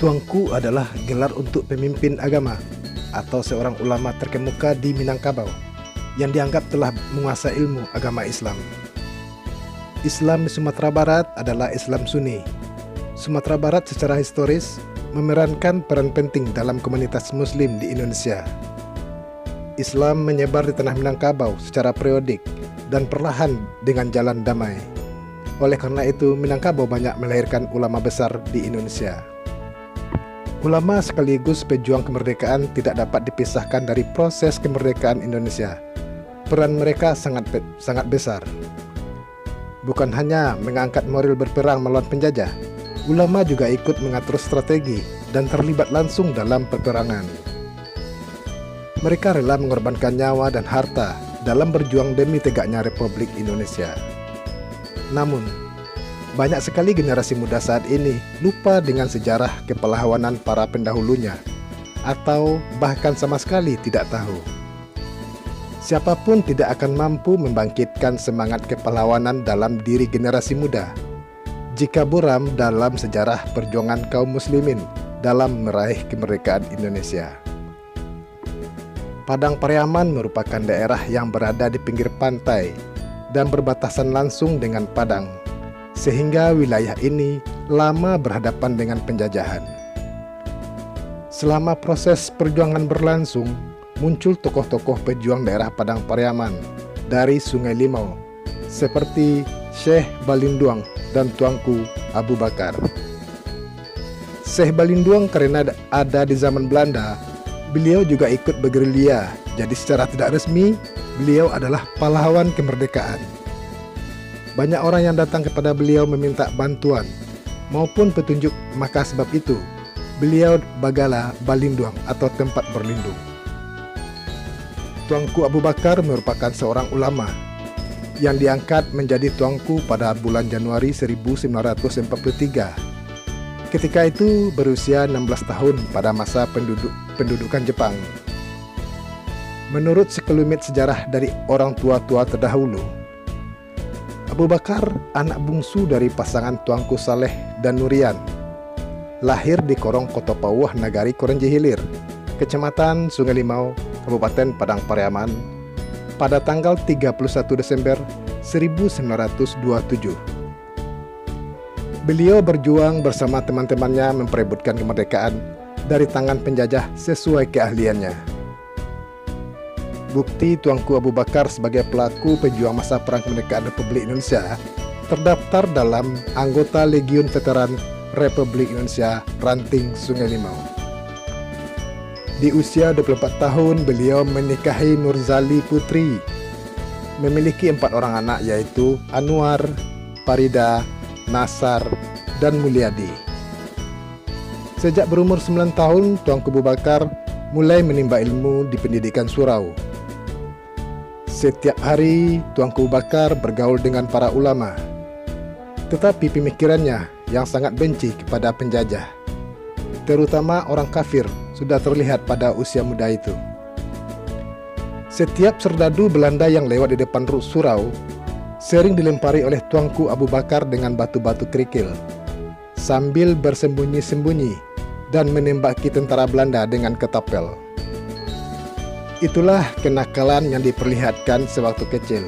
Tuanku adalah gelar untuk pemimpin agama atau seorang ulama terkemuka di Minangkabau yang dianggap telah menguasai ilmu agama Islam. Islam di Sumatera Barat adalah Islam Sunni. Sumatera Barat secara historis memerankan peran penting dalam komunitas Muslim di Indonesia. Islam menyebar di tanah Minangkabau secara periodik dan perlahan dengan jalan damai. Oleh karena itu, Minangkabau banyak melahirkan ulama besar di Indonesia. Ulama sekaligus pejuang kemerdekaan tidak dapat dipisahkan dari proses kemerdekaan Indonesia. Peran mereka sangat besar. Bukan hanya mengangkat moral berperang melawan penjajah, ulama juga ikut mengatur strategi dan terlibat langsung dalam peperangan. Mereka rela mengorbankan nyawa dan harta dalam berjuang demi tegaknya Republik Indonesia. Namun, banyak sekali generasi muda saat ini lupa dengan sejarah kepahlawanan para pendahulunya, atau bahkan sama sekali tidak tahu. Siapapun tidak akan mampu membangkitkan semangat kepahlawanan dalam diri generasi muda jika buram dalam sejarah perjuangan kaum muslimin dalam meraih kemerdekaan Indonesia. Padang Pariaman merupakan daerah yang berada di pinggir pantai dan berbatasan langsung dengan Padang, sehingga wilayah ini lama berhadapan dengan penjajahan. Selama proses perjuangan berlangsung, muncul tokoh-tokoh pejuang daerah Padang Pariaman dari Sungai Limau, seperti Syekh Balinduang dan Tuanku Abu Bakar. Syekh Balinduang karena ada di zaman Belanda, beliau juga ikut bergerilya, jadi secara tidak resmi, beliau adalah pahlawan kemerdekaan. Banyak orang yang datang kepada beliau meminta bantuan maupun petunjuk, maka sebab itu beliau Bagala Balinduang atau tempat berlindung. Tuanku Abu Bakar merupakan seorang ulama yang diangkat menjadi tuanku pada bulan Januari 1943. Ketika itu berusia 16 tahun pada masa pendudukan Jepang. Menurut sekelumit sejarah dari orang tua-tua terdahulu, Abu Bakar, anak bungsu dari pasangan Tuanku Saleh dan Nurian, lahir di Korong Kotopawah, Nagari Korenji Hilir, Kecamatan Sungai Limau, Kabupaten Padang Pariaman, pada tanggal 31 Desember 1927. Beliau berjuang bersama teman-temannya memperebutkan kemerdekaan dari tangan penjajah sesuai keahliannya. Bukti Tuanku Abu Bakar sebagai pelaku pejuang masa Perang Kemerdekaan Republik Indonesia terdaftar dalam anggota Legiun Veteran Republik Indonesia Ranting Sungai Limau. Di usia 24 tahun, beliau menikahi Nurzali Putri, memiliki 4 orang anak yaitu Anwar, Farida, Nasar, dan Mulyadi. Sejak berumur 9 tahun, Tuanku Abu Bakar mulai menimba ilmu di pendidikan surau. Setiap hari, Tuanku Abu Bakar bergaul dengan para ulama. Tetapi pemikirannya yang sangat benci kepada penjajah, terutama orang kafir, sudah terlihat pada usia muda itu. Setiap serdadu Belanda yang lewat di depan surau sering dilempari oleh Tuanku Abu Bakar dengan batu-batu kerikil, sambil bersembunyi-sembunyi dan menembaki tentara Belanda dengan ketapel. Itulah kenakalan yang diperlihatkan sewaktu kecil,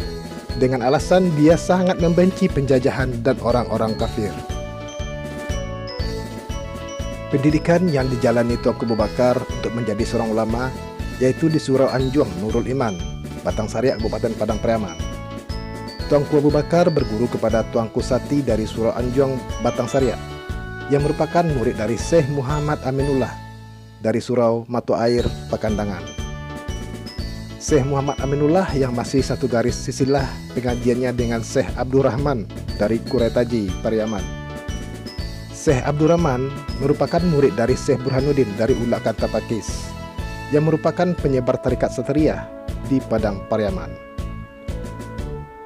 dengan alasan dia sangat membenci penjajahan dan orang-orang kafir. Pendidikan yang dijalani Tuanku Abu Bakar untuk menjadi seorang ulama yaitu di Surau Anjuang Nurul Iman, Batang Sariak, Kabupaten Padang Pariaman. Tuanku Abu Bakar berguru kepada Tuanku Sati dari Surau Anjuang, Batang Sariak, yang merupakan murid dari Syekh Muhammad Aminullah dari Surau Matu Air, Pakandangan. Syekh Muhammad Aminullah yang masih satu garis sisilah pengajiannya dengan Syekh Abdurrahman dari Kuretaji, Pariaman. Syekh Abdurrahman merupakan murid dari Syekh Burhanuddin dari Ulak Kata Pakis, yang merupakan penyebar tarikat Satriyah di Padang Pariaman.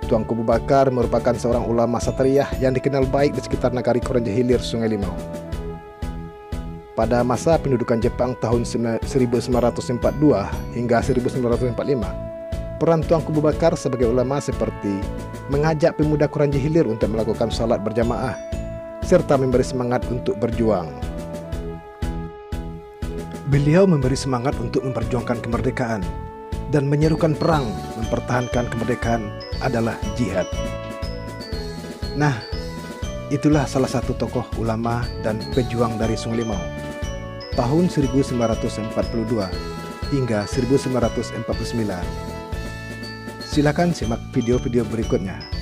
Tuanku Abu Bakar merupakan seorang ulama Satriyah yang dikenal baik di sekitar Nagari Korenji Hilir, Sungai Limau. pada masa pendudukan Jepang tahun 1942 hingga 1945, peran Tuanku Abu Bakar sebagai ulama seperti mengajak pemuda Kuranji Hilir untuk melakukan salat berjamaah, serta memberi semangat untuk berjuang. Beliau memberi semangat untuk memperjuangkan kemerdekaan dan menyerukan perang mempertahankan kemerdekaan adalah jihad. Nah, itulah salah satu tokoh ulama dan pejuang dari Sungai Limau tahun 1942 hingga 1949. Silakan simak video-video berikutnya.